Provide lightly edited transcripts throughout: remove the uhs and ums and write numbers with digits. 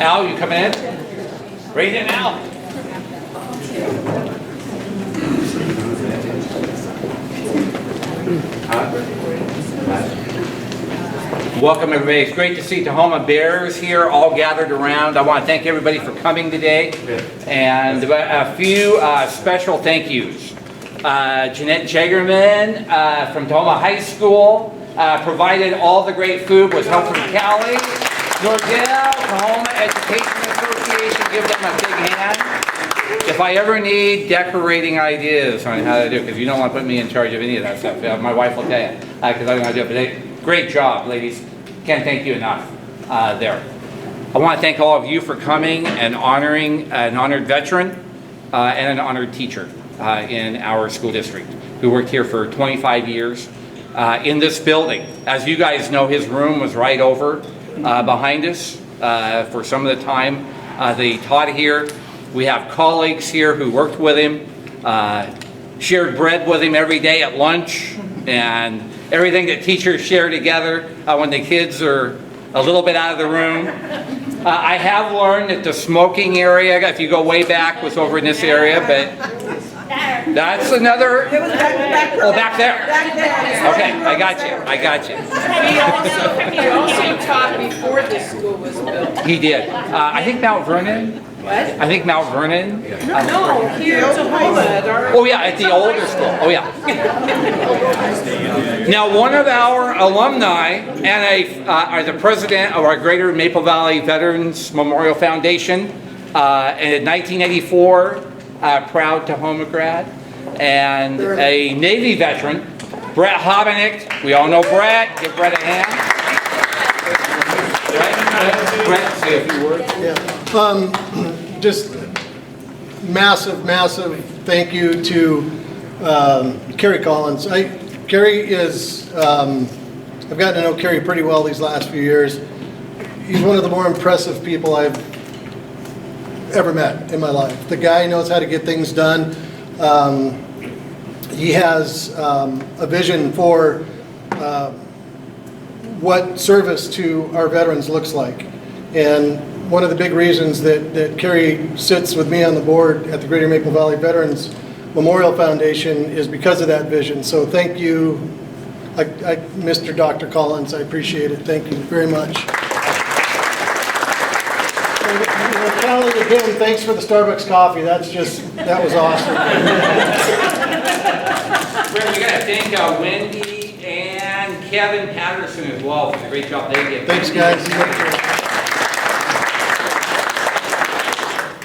Al, you coming in? Raise it now. Welcome everybody. It's great to see Tahoma Bears here all gathered around. I want to thank everybody for coming today. And a few special thank yous. Jeanette Jagerman from Tahoma High School provided all the great food, was helped from Cali. Nordell, Tahoma Education Association, give them a big hand. If I ever need decorating ideas on how to do it, because you don't want to put me in charge of any of that stuff, my wife will tell you, because I don't know how to do it. But great job, ladies. Can't thank you enough there. I want to thank all of you for coming and honoring an honored veteran and an honored teacher in our school district who worked here for 25 years in this building. As you guys know, his room was right over behind us for some of the time that he taught here. We have colleagues here who worked with him, shared bread with him every day at lunch, and everything that teachers share together when the kids are a little bit out of the room. I have learned that the smoking area, if you go way back, was over in this area, but that's another. It was back there. Okay, I got you. He also taught before the school was built. He did. I think Mount Vernon. What? I think Mount Vernon. No, here in Tahoma at our. Oh yeah, at the older school. Oh yeah. Now, one of our alumni and are the president of our Greater Maple Valley Veterans Memorial Foundation, and in 1984, proud Tahoma grad, and a Navy veteran, Brett Hobenick. We all know Brett. Give Brett a hand. Brett, say a few words. Yeah. Just massive thank you to Kerry Collins. Kerry is, I've gotten to know Kerry pretty well these last few years. He's one of the more impressive people I've ever met in my life. The guy knows how to get things done. He has a vision for what service to our veterans looks like. And one of the big reasons that Kerry sits with me on the board at the Greater Maple Valley Veterans Memorial Foundation is because of that vision. So thank you, Mr. Dr. Collins. I appreciate it. Thank you very much. Callie, again, thanks for the Starbucks coffee. That was awesome. We got to thank Wendy and Kevin Patterson as well for the great job they did. Thanks, guys.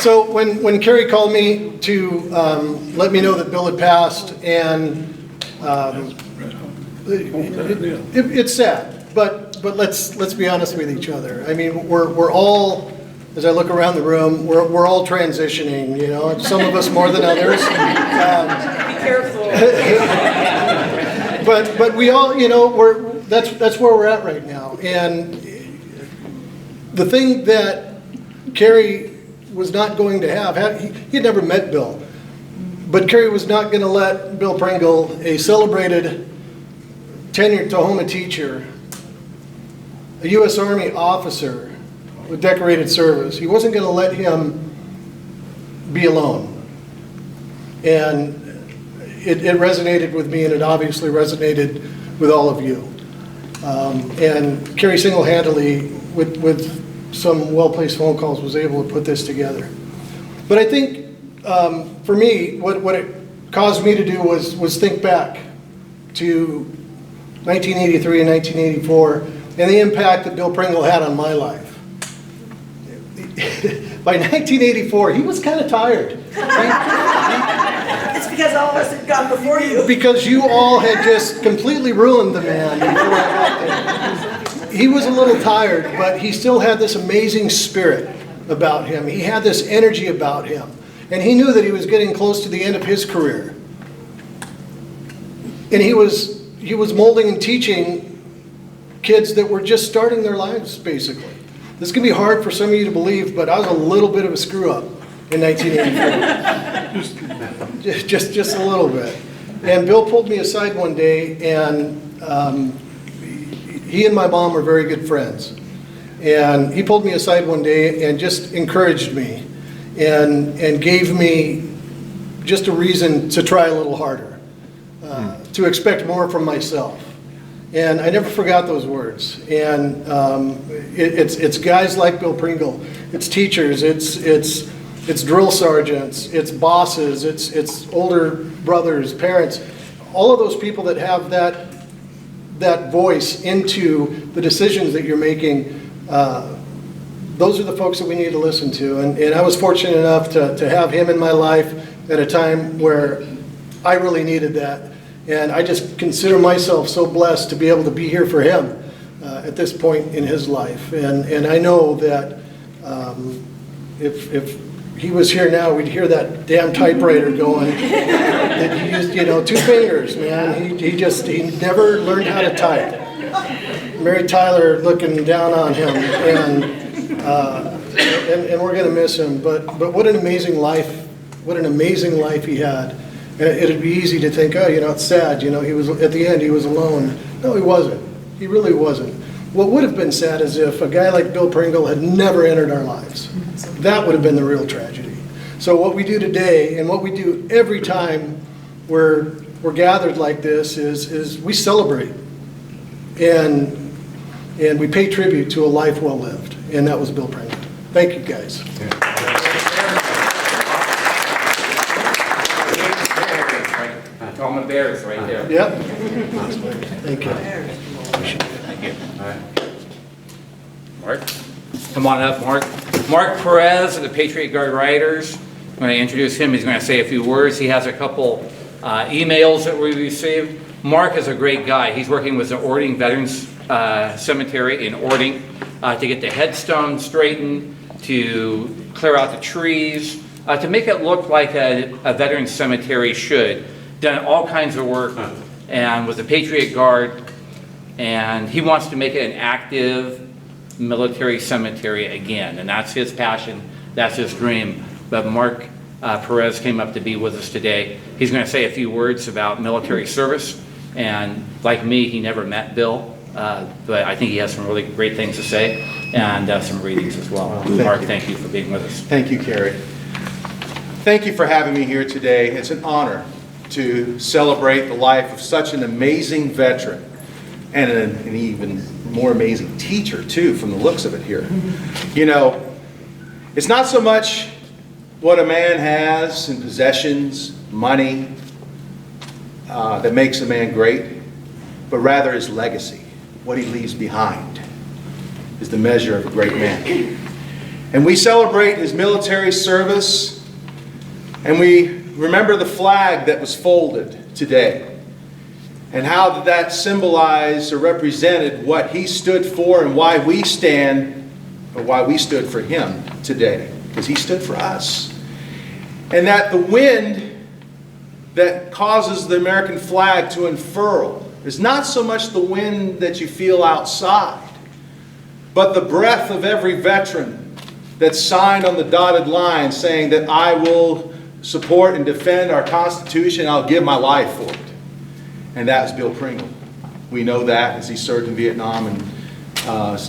So when Kerry called me to let me know that Bill had passed, and it's sad, but let's be honest with each other. I mean, we're all, as I look around the room, we're all transitioning. You know, some of us more than others. Be careful. But we all, you know, that's where we're at right now. And the thing that Kerry was not going to have, he had never met Bill, but Kerry was not going to let Bill Pringle, a celebrated tenured Tahoma teacher, a U.S. Army officer with decorated service, he wasn't going to let him be alone. And it resonated with me, and it obviously resonated with all of you. And Kerry single-handedly, with some well-placed phone calls, was able to put this together. But I think, for me, what it caused me to do was think back to 1983 and 1984 and the impact that Bill Pringle had on my life. By 1984, he was kind of tired. It's because all of us had gone before you. Because you all had just completely ruined the man before I got there. He was a little tired, but he still had this amazing spirit about him. He had this energy about him. And he knew that he was getting close to the end of his career. And he was molding and teaching kids that were just starting their lives, basically. This can be hard for some of you to believe, but I was a little bit of a screw up in 1984. Just a little bit. And Bill pulled me aside one day, and he and my mom were very good friends. And he pulled me aside one day and just encouraged me and gave me just a reason to try a little harder, to expect more from myself. And I never forgot those words. And it's guys like Bill Pringle, it's teachers, it's drill sergeants, it's bosses, it's older brothers, parents, all of those people that have that voice into the decisions that you're making. Those are the folks that we need to listen to. And I was fortunate enough to have him in my life at a time where I really needed that. And I just consider myself so blessed to be able to be here for him at this point in his life. And I know that if he was here now, we'd hear that damn typewriter going. That he used, 2 fingers, man. He never learned how to type. Mary Tyler looking down on him, and we're going to miss him. But what an amazing life! What an amazing life he had. And it'd be easy to think, it's sad. He was at the end. He was alone. No, he wasn't. He really wasn't. What would have been sad is if a guy like Bill Pringle had never entered our lives. That would have been the real tragedy. So what we do today, and what we do every time we're gathered like this, is we celebrate. And we pay tribute to a life well lived, and that was Bill Pringle. Thank you, guys. Homa Bears right there. Yep. Thank you. Thank you. All right. Mark, come on up, Mark. Mark Perez of the Patriot Guard Riders. I'm going to introduce him. He's going to say a few words. He has a couple emails that we received. Mark is a great guy. He's working with the Ording Veterans Cemetery in Ording to get the headstone straightened, to clear out the trees, to make it look like a veterans cemetery should. Done all kinds of work and with the Patriot Guard, and he wants to make it an active military cemetery again, and that's his passion, that's his dream. But Mark Perez came up to be with us today. He's going to say a few words about military service, and like me, he never met Bill, but I think he has some really great things to say, and some readings as well. Mark, thank you for being with us. Thank you, Kerry. Thank you for having me here today. It's an honor to celebrate the life of such an amazing veteran and an even more amazing teacher, too, from the looks of it here. It's not so much what a man has in possessions, money, that makes a man great, but rather his legacy, what he leaves behind, is the measure of a great man. And we celebrate his military service, and we remember the flag that was folded today, and how that symbolized or represented what he stood for and why we stand, or why we stood for him today, because he stood for us. And that the wind that causes the American flag to unfurl is not so much the wind that you feel outside, but the breath of every veteran that's signed on the dotted line saying that I will support and defend our Constitution, I'll give my life for it. And that was Bill Pringle. We know that as he served in Vietnam and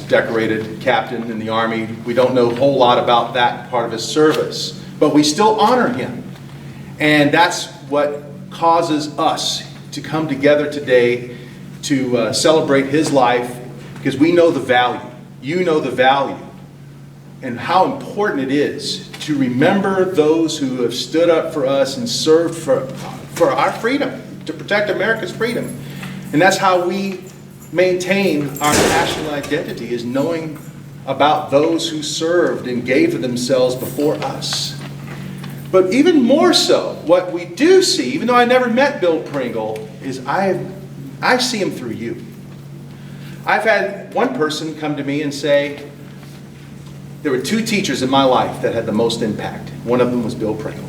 decorated captain in the Army. We don't know a whole lot about that part of his service, but we still honor him. And that's what causes us to come together today to celebrate his life, because we know the value. You know the value and how important it is to remember those who have stood up for us and served for our freedom, to protect America's freedom. And that's how we maintain our national identity, is knowing about those who served and gave of themselves before us. But even more so, what we do see, even though I never met Bill Pringle, is I see him through you. I've had one person come to me and say, there were 2 teachers in my life that had the most impact. One of them was Bill Pringle.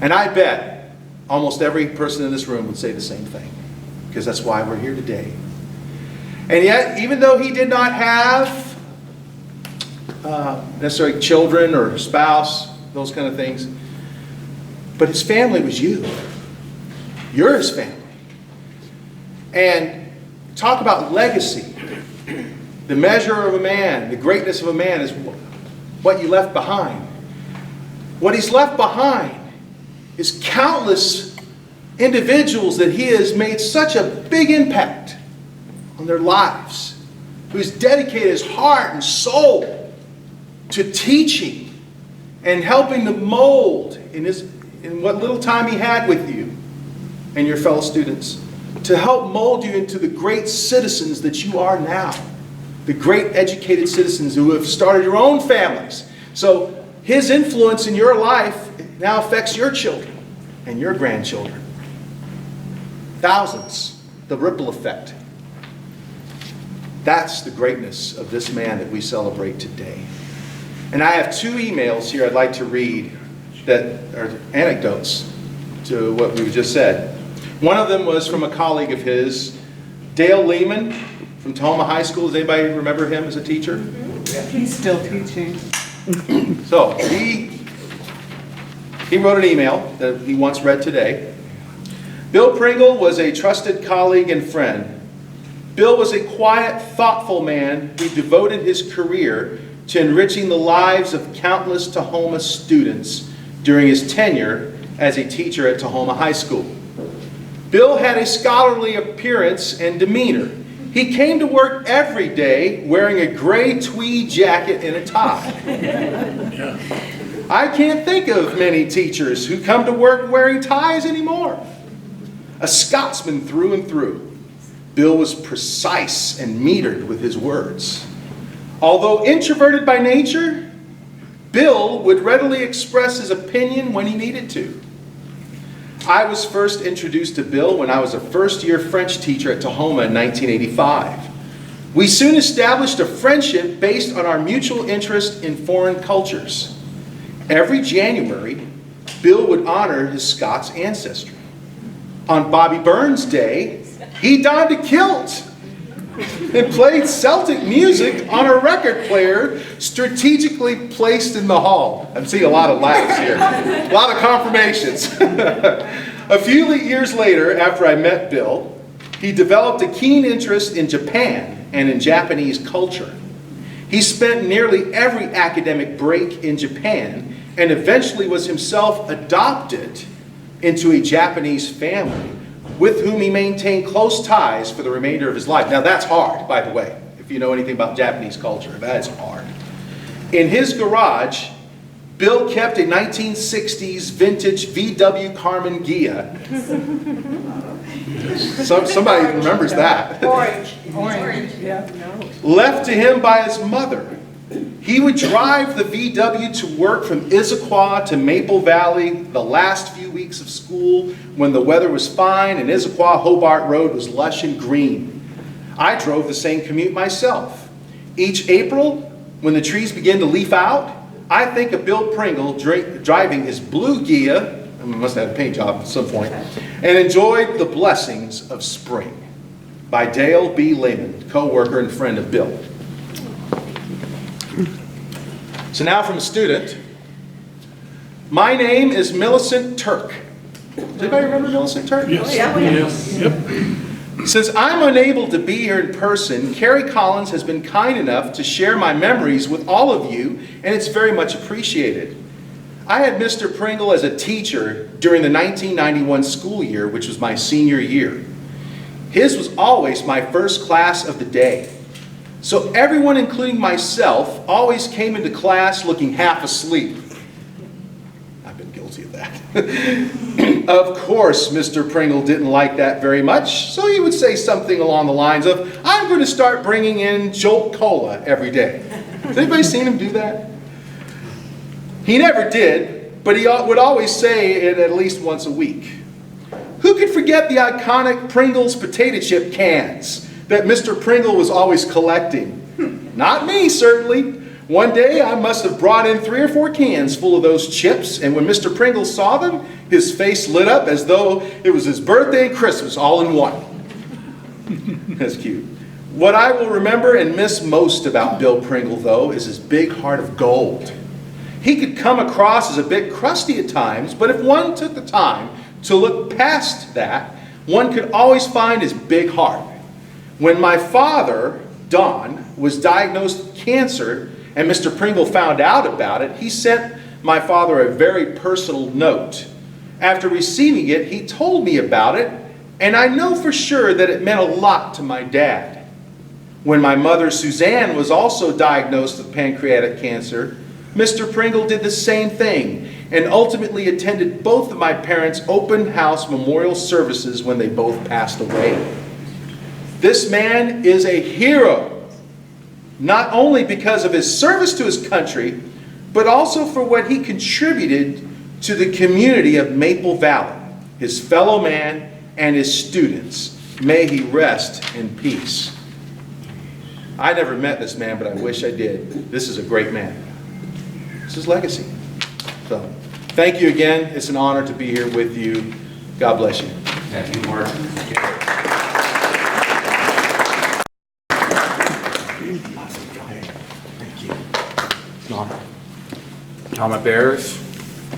And I bet almost every person in this room would say the same thing, because that's why we're here today. And yet, even though he did not have necessarily children or spouse, those kind of things. But his family was you. You're his family. And talk about legacy. The measure of a man, the greatness of a man is what you left behind. What he's left behind is countless individuals that he has made such a big impact on their lives, who's dedicated his heart and soul to teaching and helping to mold in what little time he had with you and your fellow students, to help mold you into the great citizens that you are now, the great educated citizens who have started your own families. So his influence in your life now affects your children and your grandchildren. Thousands, the ripple effect. That's the greatness of this man that we celebrate today. And I have 2 emails here I'd like to read that are anecdotes to what we just said. One of them was from a colleague of his, Dale Lehman from Tahoma High School. Does anybody remember him as a teacher? He's still teaching. So he wrote an email that he once read today. Bill Pringle was a trusted colleague and friend. Bill was a quiet, thoughtful man who devoted his career to enriching the lives of countless Tahoma students during his tenure as a teacher at Tahoma High School. Bill had a scholarly appearance and demeanor. He came to work every day wearing a gray tweed jacket and a tie. I can't think of many teachers who come to work wearing ties anymore. A Scotsman through and through, Bill was precise and metered with his words. Although introverted by nature, Bill would readily express his opinion when he needed to. I was first introduced to Bill when I was a first-year French teacher at Tahoma in 1985. We soon established a friendship based on our mutual interest in foreign cultures. Every January, Bill would honor his Scots ancestry. On Bobby Burns Day, he donned a kilt and played Celtic music on a record player strategically placed in the hall. I'm seeing a lot of laughs here, a lot of confirmations. A few years later, after I met Bill, he developed a keen interest in Japan and in Japanese culture. He spent nearly every academic break in Japan and eventually was himself adopted into a Japanese family with whom he maintained close ties for the remainder of his life. Now that's hard, by the way, if you know anything about Japanese culture. That's hard. In his garage, Bill kept a 1960s vintage VW Carmen Ghia. Somebody remembers that. Orange. Yeah, no. Left to him by his mother. He would drive the VW to work from Issaquah to Maple Valley the last few weeks of school when the weather was fine and Issaquah-Hobart Road was lush and green. I drove the same commute myself. Each April, when the trees begin to leaf out, I think of Bill Pringle driving his blue Ghia, I must have had a paint job at some point, and enjoyed the blessings of spring. By Dale B. Lehman, co-worker and friend of Bill. So now from a student. My name is Millicent Turk. Does anybody remember Millicent Turk? Yes. Yep. Since I'm unable to be here in person, Carrie Collins has been kind enough to share my memories with all of you, and it's very much appreciated. I had Mr. Pringle as a teacher during the 1991 school year, which was my senior year. His was always my first class of the day. So everyone, including myself, always came into class looking half asleep. I've been guilty of that. Of course, Mr. Pringle didn't like that very much, so he would say something along the lines of, I'm going to start bringing in Jolt Cola every day. Has anybody seen him do that? He never did, but he would always say it at least once a week. Who could forget the iconic Pringles potato chip cans that Mr. Pringle was always collecting? Not me, certainly. One day I must have brought in 3 or 4 cans full of those chips, and when Mr. Pringle saw them, his face lit up as though it was his birthday and Christmas all in one. That's cute. What I will remember and miss most about Bill Pringle, though, is his big heart of gold. He could come across as a bit crusty at times, but if one took the time to look past that, one could always find his big heart. When my father, Don, was diagnosed with cancer and Mr. Pringle found out about it, he sent my father a very personal note. After receiving it, he told me about it, and I know for sure that it meant a lot to my dad. When my mother, Suzanne, was also diagnosed with pancreatic cancer, Mr. Pringle did the same thing and ultimately attended both of my parents' open house memorial services when they both passed away. This man is a hero, not only because of his service to his country, but also for what he contributed to the community of Maple Valley, his fellow man and his students. May he rest in peace. I never met this man, but I wish I did. This is a great man. It's his legacy. So, thank you again. It's an honor to be here with you. God bless you. Thank you, Mark. Homa Bears,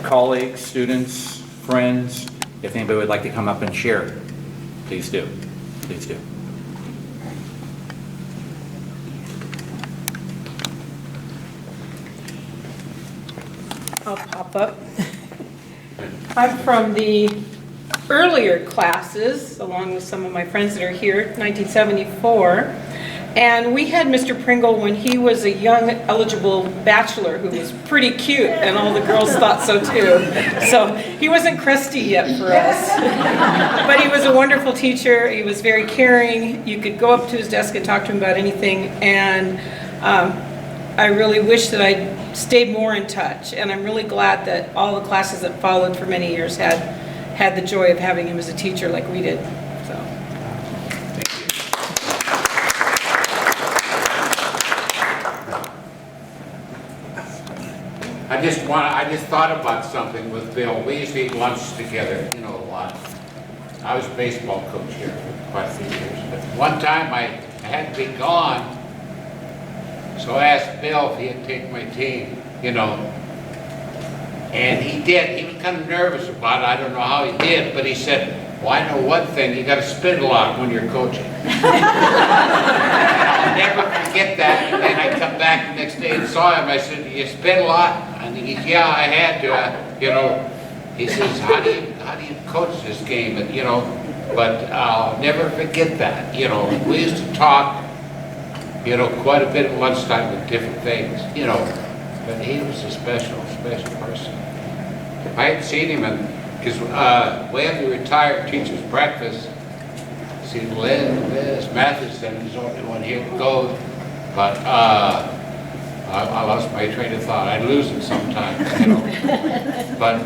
colleagues, students, friends, if anybody would like to come up and share, please do. Please do. I'll pop up. I'm from the earlier classes, along with some of my friends that are here, 1974. And we had Mr. Pringle when he was a young eligible bachelor who was pretty cute, and all the girls thought so too. So he wasn't crusty yet for us. But he was a wonderful teacher. He was very caring. You could go up to his desk and talk to him about anything. And I really wish that I'd stayed more in touch. And I'm really glad that all the classes that followed for many years had the joy of having him as a teacher like we did. So. I just thought about something with Bill. We used to eat lunch together, a lot. I was a baseball coach here for quite a few years. But one time I had to be gone, so I asked Bill if he'd take my team, and he did. He was kind of nervous about it. I don't know how he did, but he said, well, I know one thing, you got to spit a lot when you're coaching. I'll never forget that. And then I come back the next day and saw him. I said, you spit a lot? And he said, yeah, I had to. He says, how do you coach this game? And, but I'll never forget that. We used to talk, quite a bit at lunchtime with different things, but he was a special person. I hadn't seen him, because we have the retired teacher's breakfast. See, Liz Matheson is the only one here to go, but I lost my train of thought. I lose it sometimes, But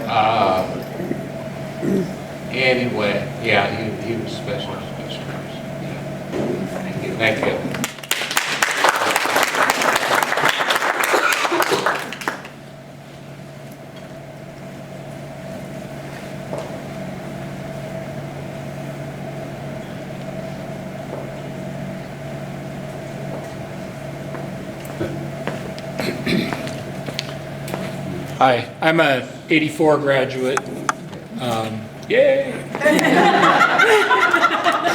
anyway, yeah, he was special person. Yeah. Thank you. Hi, I'm a '84 graduate. Yay!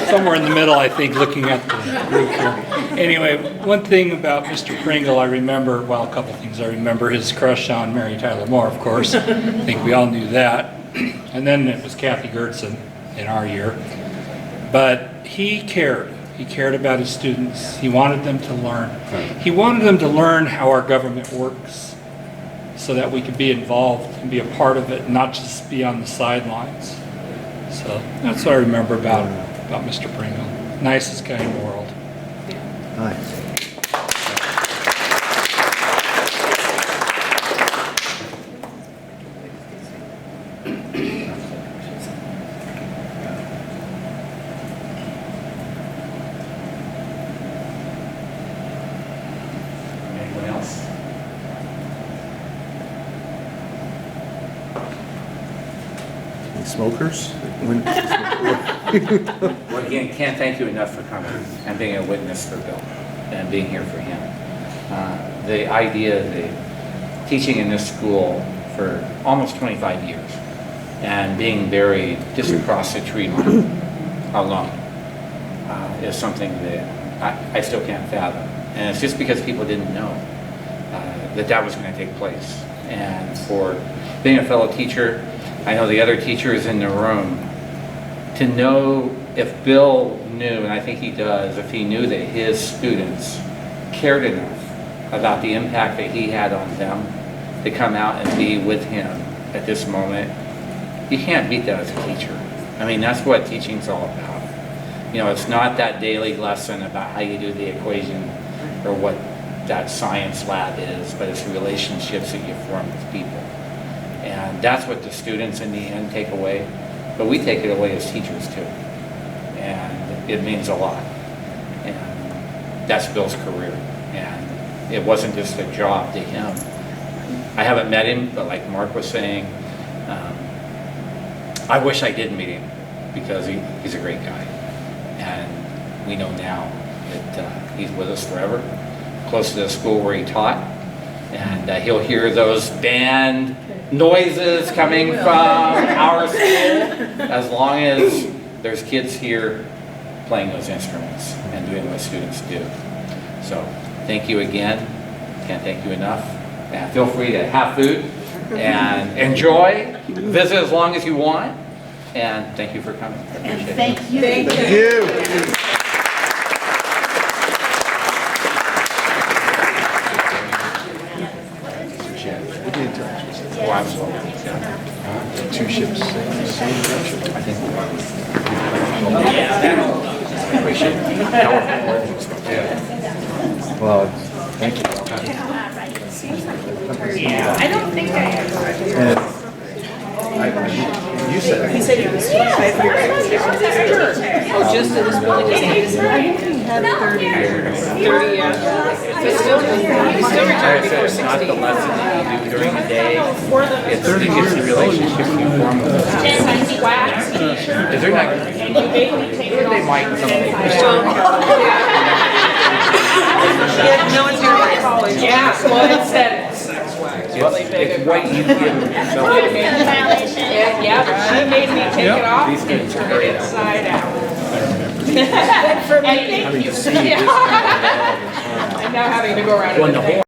Somewhere in the middle, I think, looking at the group here. Anyway, one thing about Mr. Pringle I remember, well, a couple things. I remember his crush on Mary Tyler Moore, of course. I think we all knew that. And then it was Kathy Gertson in our year. But he cared. He cared about his students. He wanted them to learn. He wanted them to learn how our government works, so that we could be involved and be a part of it, not just be on the sidelines. So that's what I remember about Mr. Pringle. Nicest guy in the world. Nice. Anyone else? Smokers? Well, again, can't thank you enough for coming and being a witness for Bill and being here for him. The idea, the teaching in this school for almost 25 years and being buried just across the tree line alone is something that I still can't fathom. And it's just because people didn't know that that was going to take place. And for being a fellow teacher, I know the other teachers in the room, to know if Bill knew, and I think he does, if he knew that his students cared enough about the impact that he had on them to come out and be with him at this moment, you can't beat that as a teacher. I mean, that's what teaching's all about. You know, it's not that daily lesson about how you do the equation or what that science lab is, but it's the relationships that you form with people. And that's what the students in the end take away, but we take it away as teachers too. And it means a lot. And that's Bill's career. And it wasn't just a job to him. I haven't met him, but like Mark was saying, I wish I did meet him because he's a great guy. And we know now that he's with us forever, close to the school where he taught. And he'll hear those band noises coming from our school as long as there's kids here playing those instruments and doing what students do. So thank you again. Can't thank you enough. And feel free to have food and enjoy. Visit as long as you want. And thank you for coming. I appreciate it. Thank you. Thank you. Oh, absolutely. Two ships, same direction. I think I appreciate it. Well, thank you. I don't think I ever. You said it. He said he was 25 years. Oh, just in this building? I think he had 30 years. 30, yeah. But still, he still Like retired I said, before it's not the 60. lesson that you do during the day. It's the relationship you form with those people. Because they're not, they might in some cases. No one's here at college. Yeah, well, it said sex wax. It's what you give yourself. Yeah, she made me take it off These and kids are turn great. it inside out. For me. I mean, to see this kind of I'm now having to go around it.